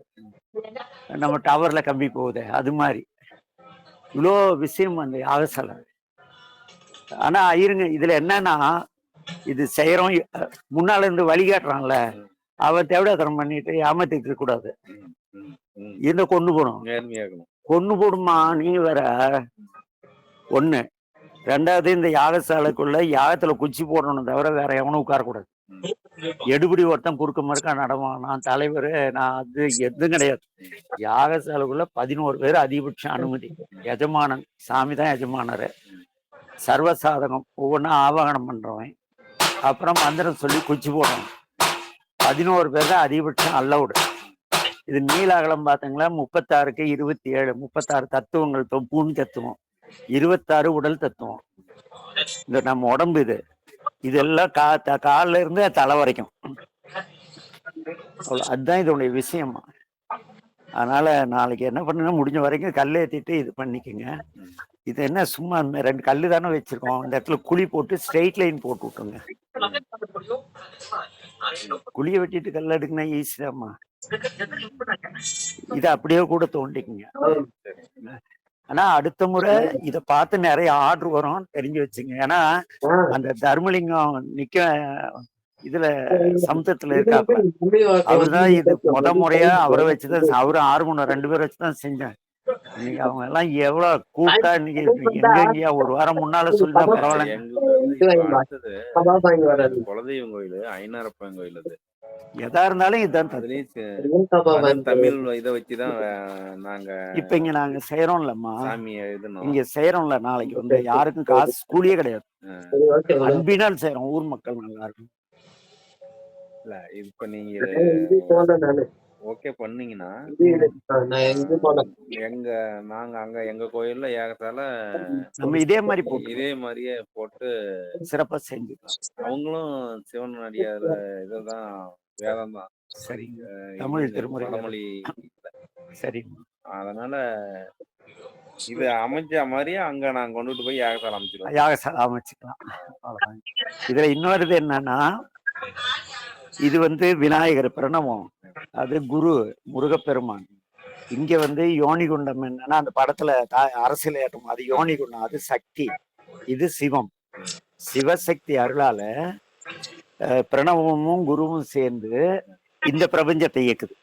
Speaker 2: நம்ம டவர்ல கம்பி போகுது. அது மாதிரி இவ்வளோ விஷயம் அந்த யாகசாலை. ஆனா இருங்க, இதுல என்னன்னா, இது செய்யறோம் முன்னால இருந்து வழிகாட்டுறான்ல, அவர் தேவடாத்தனம் பண்ணிட்டு ஏமாத்திட்டு இருக்க கூடாது. என்ன கொண்டு போடும், கொண்டு போடுமா நீ வேற. ஒண்ணு. 2வது, இந்த யாகசாலைக்குள்ள யாகத்துல குச்சி போடணும் தவிர வேற எவனும் உட்காரக்கூடாது. எடுபடி ஒருத்தன் குறுக்க மறுக்கா நடவான், நான் தலைவர், நான் அது எதுவும் கிடையாது. யாகசாலைக்குள்ள 11 பேர் அதிகபட்சம் அனுமதி. எஜமானன் சாமி தான் எஜமானரு. சர்வசாதகம் ஒவ்வொன்றா ஆவாகனம் பண்றவன், அப்புறம் மந்திரம் சொல்லி குச்சி போடணும். 11 பேர் தான் அதிகபட்சம் அல்லவுடு. இது நீல அகலம் பார்த்தீங்களா, 36க்கு 27, 36 தத்துவங்கள், பூமி தத்துவம், 26 உடல் தத்துவம். இந்த நம்ம உடம்பு இதெல்லாம் காலில் இருந்து தலை வரைக்கும். அதுதான் இதோடைய விஷயமா. அதனால நாளைக்கு என்ன பண்ணுங்க, முடிஞ்ச வரைக்கும் கல் ஏற்றிட்டு இது பண்ணிக்கோங்க. இது என்ன சும்மா 2 கல்லு தானே வச்சிருக்கோம், இந்த இடத்துல குழி போட்டு ஸ்ட்ரெயிட் லைன் போட்டு விட்டுருங்க. குழியை வெட்டிட்டு கல் எடுக்குன்னா ஈஸிதாம்மா. இதை அப்படியே கூட தோண்டிக்குங்க. ஆனா அடுத்த முறை இதை பார்த்து நிறைய ஆர்டர் வரும், தெரிஞ்சு வச்சுங்க. ஏன்னா அந்த தர்மலிங்கம் நிக்க இதுல சமுத்திரத்துல இருக்காப்ல, அவருதான் இது முறையா அவரை வச்சுதான், அவரு ஆறுமுகம் 2 பேர் வச்சுதான் செஞ்சேன். இன்னைக்கு அவங்க எல்லாம் எவ்வளவு கூட்டா, இன்னைக்கு எங்கெங்கயா ஒரு வாரம் முன்னால சொல்லிட்டா பரவாயில்ல.
Speaker 4: குலதெய்வம் கோயில், ஐநாரப்பன் கோயில், அது
Speaker 2: எதா இருந்தாலும் இதுதான்
Speaker 4: தமிழ் இதை வச்சுதான் நாங்க
Speaker 2: இப்ப இங்க நாங்க செய்யறோம்லம்மா, இங்க செய்யறோம்ல. நாளைக்கு யாருக்கும் காசு கூலியே கிடையாது, அன்பினால் செய்யறோம். ஊர் மக்கள் நல்லா இருக்கும்.
Speaker 4: இல்ல இப்ப நீங்க ஓகே பண்ணீங்கன்னா, நாங்க அங்க எங்க கோயில்ல ஏகத்தால
Speaker 2: நம்ம இதே
Speaker 4: மாதிரியே போட்டு
Speaker 2: சிறப்பா செஞ்சு,
Speaker 4: அவங்களும் சிவன் அடியார் இதுதான், வேதம் தான்.
Speaker 2: சரிங்க, தமிழ் திருமுறை. சரி,
Speaker 4: அதனால இது அமைஞ்ச மாதிரியே அங்க நாங்க கொண்டுட்டு போய் யாகசாலை அமைச்சிருவோம்.
Speaker 2: யாகசாலை அமைச்சுக்கலாம். இதுல இன்னொரு என்னன்னா, இது விநாயகர் பிரணவம், அது குரு முருகப்பெருமான். இங்க யோனிகுண்டம் என்னன்னா, அந்த படத்துல அரசியல் ஏற்றம், அது யோனிகுண்டம், அது சக்தி, இது சிவம். சிவசக்தி அருளால பிரணவமும் குருவும் சேர்ந்து இந்த பிரபஞ்சத்தை இயக்குது.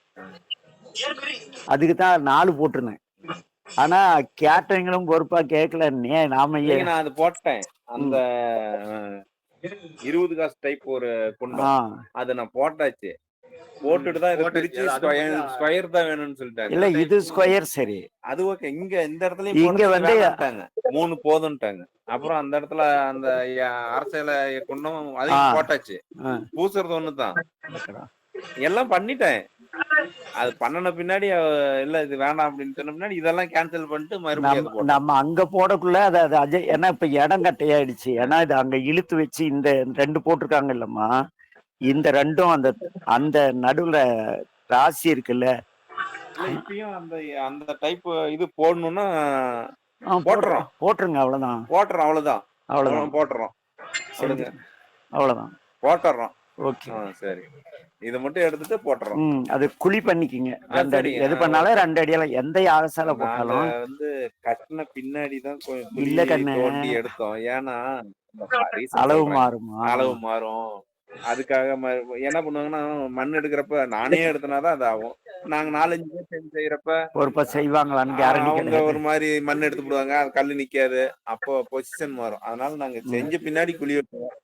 Speaker 2: அதுக்கு தான் 4 போட்டிருந்தேன். ஆனா கேட்டவங்களும் பொறுப்பா கேட்கல. நாம
Speaker 4: இல்லைங்க, நான் அது போட்டேன். அந்த 20 காசு டைப் ஒரு குண்டம். அது நான் போட்டாச்சு. போட்டுட்டு தான் இதை பிரிச்சு ஸ்கொயர் தான் வேணும்னு சொல்லிட்டாங்க.
Speaker 2: இல்ல இது ஸ்கொயர் சரி.
Speaker 4: அது ஓகே. இந்த இடத்துலயும் இங்க வந்து 3 போதும்ட்டாங்க. அப்புறம் அந்த இடத்துல அந்த அரசியல குண்டம் அதையும் போட்டாச்சு. பூசுறது ஒண்ணுதான். எல்லாம் பண்ணிட்டேன். அது பண்ணன பின்னாடி இல்ல இது வேண்டாம் அப்படின்னு சொன்ன பின்னாடி இதெல்லாம் கேன்சல் பண்ணிட்டு மறுபடியும்
Speaker 2: நம்ம அங்க போடக்குள்ள அது அஜய். ஏன்னா இப்ப இடம் கட்டையாயிடுச்சு. ஏன்னா இது அங்க இழுத்து வச்சு இந்த 2 போட்டிருக்காங்க இல்லம்மா, இந்த 2ம் அந்த அந்த நடுவுல ராசி இருக்குல்ல.
Speaker 4: இப்பயும் அந்த அந்த டைப் இது போடணும்னா
Speaker 2: போட்டுருங்க. அவ்வளவுதான்
Speaker 4: போட்டுறோம்.
Speaker 2: அவ்வளவுதான்
Speaker 4: போட்டுறோம்.
Speaker 2: ஓகே
Speaker 4: சரி, இதை மட்டும் எடுத்துட்டு போட்டுறோம்.
Speaker 2: அது குழி பண்ணிக்கிங்க. 2 அடி எது பண்ணாலும் 2 அடியெல்லாம் எந்த யாகசால போட்டாலும்
Speaker 4: வந்து கட்டின பின்னாடிதான்
Speaker 2: இல்ல கண்ணு
Speaker 4: தோண்டி எடுத்தோம். ஏன்னா
Speaker 2: அளவு
Speaker 4: மாறும். அதுக்காக என்ன பண்ணுவாங்கன்னா, மண் எடுக்கிறப்ப நானே எடுத்தனாதான் அது ஆகும். நாங்க 4-5 பேர் சேர்ந்து செய்யறப்ப
Speaker 2: பொறுப்பா செய்வாங்களான்னு கேரண்டி
Speaker 4: அவங்க ஒரு மாதிரி மண் எடுத்து போடுவாங்க. அது கல்லு நிக்காது. அப்போ பொசிஷன் மாறும். அதனால நாங்க செஞ்ச பின்னாடி குழி வெட்டுவோம்.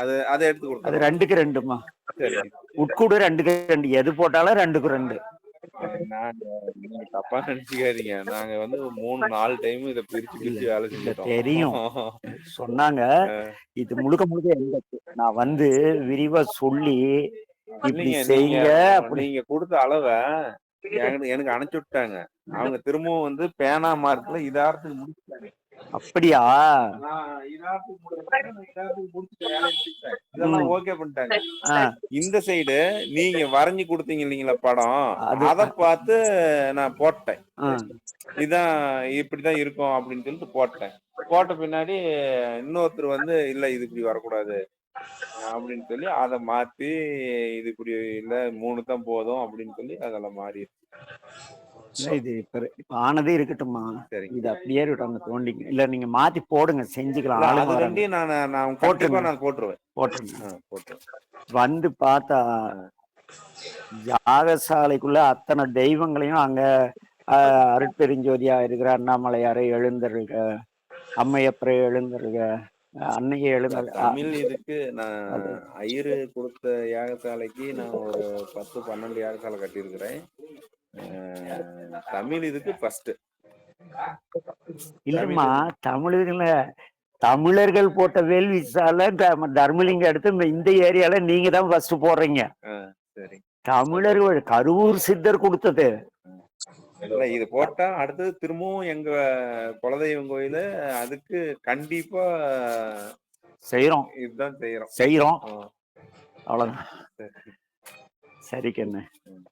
Speaker 4: அதை எடுத்து கொடுத்தோம்.
Speaker 2: அது 2க்கு 2மா.
Speaker 4: சரி,
Speaker 2: உட்கூடு 2க்கு 2. எது போட்டாலும் 2க்கு 2.
Speaker 4: நீங்க தப்பா நினைச்சுக்காதீங்க. நாங்க வந்து 3-4 டைம் இதை பிரிச்சு வேலை செஞ்சிட்டோம்.
Speaker 2: தெரியும் சொன்னாங்க. இது முழுக்க நான் வந்து விரிவா சொல்லி இப்படி செய்யுங்க.
Speaker 4: நீங்க கொடுத்த அளவை எனக்கு அனுப்பிச்சு விட்டாங்க. அவங்க திரும்பவும் வந்து பேனா மார்க்ல இதாரத்துக்கு முடிச்சுட்டாங்க.
Speaker 2: அப்படியா?
Speaker 4: இதெல்லாம் ஓகே பண்ணிட்டாங்க. இந்த சைடு நீங்க வரைஞ்சு கொடுத்தீங்க இல்லீங்களா படம், அத பார்த்து நான் போட்டேன். இதான் இப்படிதான் இருக்கும் அப்படின்னு சொல்லிட்டு போட்டேன். போட்ட பின்னாடி இன்னொருத்தர் வந்து இல்ல இது இப்படி வரக்கூடாது அப்படின்னு சொல்லி அதை மாத்தி இது இப்படி இல்ல 3 தான் போதும் அப்படின்னு சொல்லி அதெல்லாம் மாறி
Speaker 2: இது இப்ப ஆனதே இருக்கட்டும்மா. இது அப்படியே இருக்கட்டும். தோண்டிங்க இல்ல நீங்க மாத்தி போடுங்க, செஞ்சுக்கலாம்.
Speaker 4: நான் போட்டுருவேன்.
Speaker 2: வந்து பார்த்தா யாகசாலைக்குள்ள அத்தனை தெய்வங்களையும் அங்க அருட்பெருஞ்சோதியா இருக்கிற அண்ணாமலையாரை எழுந்தருக, அம்மையப்பரை எழுந்தருக, அன்னையை எழுந்தருக.
Speaker 4: தமிழ் இதுக்கு நான் ஐயரு கொடுத்த யாகசாலைக்கு நான் ஒரு 10-12 யாகசாலை கட்டியிருக்கிறேன். தமிழ் இதுக்கு ஃபர்ஸ்ட்
Speaker 2: இல்லம்மா. தமிழர்கள் போட்ட வேள்விசால தர்மலிங்கம் எடுத்து இந்த ஏரியால நீங்க தான் ஃபர்ஸ்ட் போடுறீங்க. தமிழர்கள் கருவூர் சித்தர் கொடுத்தது.
Speaker 4: இது போட்டா அடுத்தது திரும்பவும் எங்க குலதெய்வம் கோயில அதுக்கு கண்டிப்பா
Speaker 2: செய்யறோம்.
Speaker 4: இதுதான்
Speaker 2: செய்யறோம். அவ்வளவுதான். சரி கண்ணு,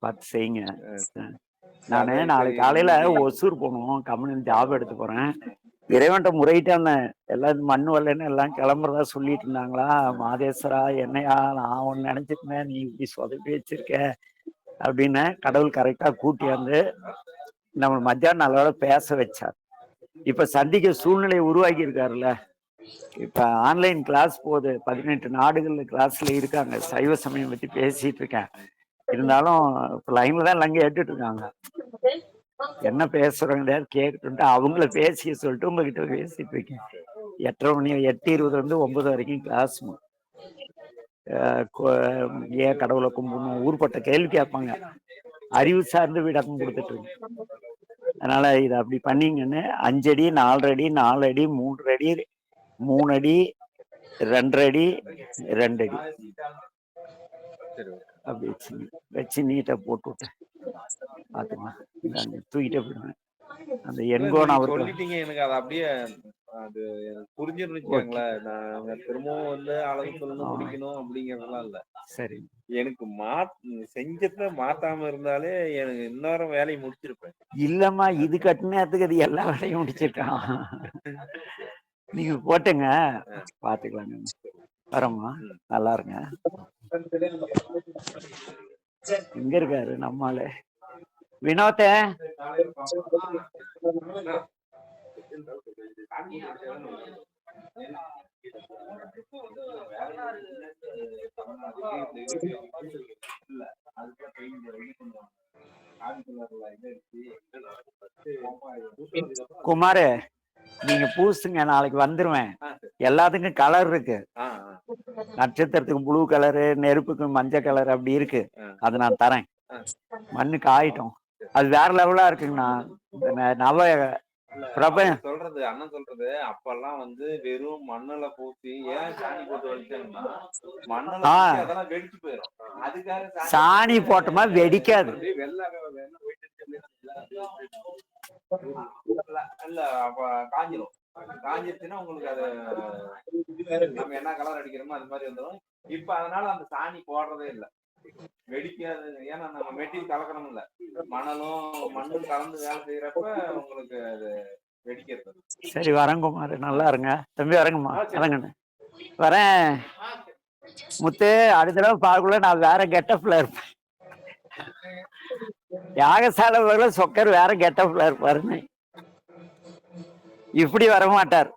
Speaker 2: பார்த்து செய்யுங்க. நானு நாளைக்கு காலையில ஒசூர் போகணும். கம்பெனி ஜாப் எடுத்து போறேன். இறைவன்ட்ட முறையிட்டாங்க. எல்லாம் மண் வரலன்னு எல்லாம் கிளம்புறதா சொல்லிட்டு இருந்தாங்களா. மாதேஸ்வரா என்னையா நான் ஒன்னு நினைச்சிருந்தேன், நீ இப்படி சொதப்பி வச்சிருக்க அப்படின்னு கடவுள் கரெக்டா கூட்டி வந்து நம்ம மத்தியானம் நல்லோட பேச வச்சார். இப்ப சந்திக்க சூழ்நிலையை உருவாக்கி இருக்காருல்ல. இப்ப ஆன்லைன் கிளாஸ் போகுது. 18 நாடுகள்ல கிளாஸ்ல இருக்காங்க. சைவ சமயம் பத்தி பேசிட்டு இருக்கேன். இருந்தாலும் லைன்ல தான் எல்லாம் கேட்டுட்டு இருக்காங்க. என்ன பேசுறவங்க கேட்டுட்டு அவங்கள பேசிய சொல்லிட்டு உங்ககிட்ட பேசிட்டு இருக்கேன். 8:30 மணி 8:20 9 வரைக்கும் கிளாஸ். ஏன் கடவுளை கும்பிடணும், ஊர்பட்ட கேள்வி கேட்பாங்க. அறிவு சார்ந்து விளக்கம் கொடுத்துட்டு இருக்கு. அதனால இதை அப்படி பண்ணீங்கன்னு 5 அடி 4 அடி 4 அடி 3 அடி 3 அடி 2 அடி 2 அடி அப்படி வச்சு நீட்டா போட்டு விட்டேன். பாத்துக்கலாம், தூக்கிட்டே போயிடுவேன். அந்த எண்கோணம் அவர்
Speaker 4: சொல்லிட்டீங்க. எனக்கு அது அப்படியே அது புரிஞ்சிருந்துச்சுங்களா. நான் திரும்பவும் வந்து அளவு சொல்லணும் முடிக்கணும் அப்படிங்கறதெல்லாம் இல்ல.
Speaker 2: சரி, எனக்கு
Speaker 4: செஞ்சத மாத்தாம இருந்தாலே எனக்கு இன்னொரு வேலையை முடிச்சிருப்பேன்.
Speaker 2: இல்லம்மா, இது கட்டினத்துக்கு அது எல்லா வேலையும் முடிச்சிருக்கான். நீங்க போட்டுங்க, பாத்துக்கலாங்க. வரமா, நல்லா இருங்க. எங்க இருக்காரு நம்மால வினோத்த? குமாரு, நீங்க பூசுங்க, நாளைக்கு வந்துருவேன். எல்லாத்துக்கும் கலர் இருக்கு. நட்சத்திரத்துக்கு ப்ளூ கலரு, நெருப்புக்கு மஞ்சள் கலர் அப்படி இருக்கு. அது நான் தரேன். மண்ணுக்கு ஆயிட்டும். அது வேற லெவலா இருக்குங்கண்ணா. நவ
Speaker 4: சொல்றது அண்ணன் சொல்றது அப்பெல்லாம் வந்து வெறும் மண்ணுல பூசி ஏன் சாணி போட்டு வலிச்சாங்கன்னா மண்ணுல அதெல்லாம் வெடிச்சு போயிடும். அதுக்காக
Speaker 2: சாணி போட்டோமா வெடிக்காது.
Speaker 4: இல்ல அப்ப காஞ்சிரும். காஞ்சிருச்சுன்னா உங்களுக்கு அது நம்ம என்ன கலர் அடிக்கிறோமோ அது மாதிரி வந்துடும். இப்ப அதனால அந்த சாணி போடுறதே இல்லை, வெடிக்காது. ஏன்னா நம்ம மெட்டீரியல் கலக்கணும் இல்ல, மண்ணும் கலந்து வேலை செய்யறப்ப உங்களுக்கு அது வெடிக்கிறது.
Speaker 2: சரி, வரேன் குமார், நல்லா இருங்க தம்பி. வரேங்கம்மா, வரேங்கண்ணு, வரேன். முத்து, அடுத்த தடவை பார்க்கல நான் வேற கெட்டப்ல இருப்பேன். யாகசாலை சொக்கர் வேற கெட்டப்ல இருப்பாருன்னு இப்படி வரமாட்டார்.